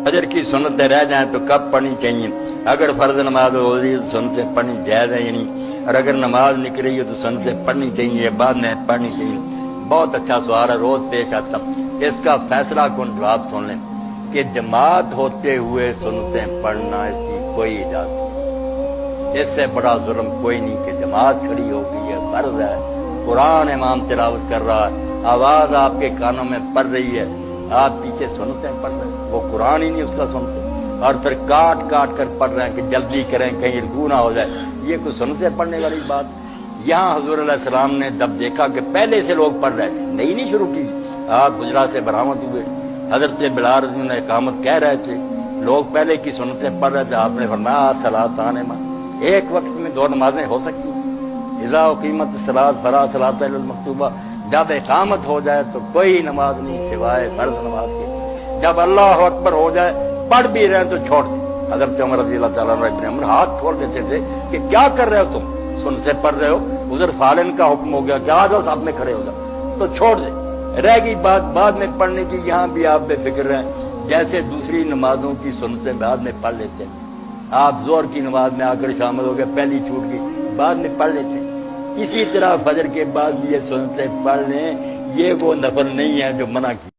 فجر کی سنتیں رہ جائیں تو کب پڑھنی چاہیے؟ اگر فرض نماز ہو رہی ہے تو سنتیں پڑھنی جائز ہے یا نہیں؟ اور اگر نماز نکل رہی ہے تو سنتیں پڑھنی چاہیے یا بعد میں پڑھنی چاہیے؟ بہت اچھا سوال ہے، روز پیش آتا۔ اس کا فیصلہ کن جواب سن لیں کہ جماعت ہوتے ہوئے سنتیں پڑھنا اس کی کوئی اجازت نہیں۔ اس سے بڑا ظلم کوئی نہیں کہ جماعت کھڑی ہو گئی ہے، فرض ہے، قرآن امام تلاوت کر رہا ہے، آواز آپ کے کانوں میں پڑ رہی ہے، آپ پیچھے سنتیں پڑھ رہے ہیں، وہ قرآن ہی نہیں اس کا سنتے، اور پھر کاٹ کاٹ کر پڑھ رہے ہیں کہ جلدی کریں کہیں رکوع نہ ہو جائے۔ یہ کوئی سنتیں پڑھنے والی بات؟ یہاں حضور علیہ السلام نے جب دیکھا کہ پہلے سے لوگ پڑھ رہے تھے، نئی نہیں شروع کی، آپ حجرہ سے برآمد ہوئے، حضرت بلال رضی اللہ عنہ اقامت کہہ رہے تھے، لوگ پہلے کی سنتیں پڑھ رہے تھے، آپ نے فرمایا صلاتان ایک وقت میں دو نمازیں ہو سکتی ہیں، اذا اقیمت الصلاۃ فلا صلاۃ الا المکتوبہ، جب اقامت ہو جائے تو کوئی نماز نہیں سوائے فرض نماز کے، جب اللہ اکبر ہو جائے پڑھ بھی رہے تو چھوڑ دیں۔ حضرت عمر رضی اللہ تعالیٰ عنہ ابن عمر ہاتھ کھول دیتے تھے کہ کیا کر رہے ہو تم، سنتے پڑھ رہے ہو، ادھر فالن کا حکم ہو گیا کہ آ جاؤ ساتھ میں کھڑے ہو جاؤ، تو چھوڑ دیں۔ رہ گئی بات بعد میں پڑھنے کی، یہاں بھی آپ بے فکر رہیں، جیسے دوسری نمازوں کی سنتیں بعد میں پڑھ لیتے ہیں، آپ ظہر کی نماز میں آ کر شامل ہو گئے، پہلی چھوٹ گئی، بعد میں پڑھ لیتے ہیں، اسی طرح فجر کے بعد بھی یہ سنتیں پڑھ لیں، یہ وہ نفل نہیں ہے جو منع کی۔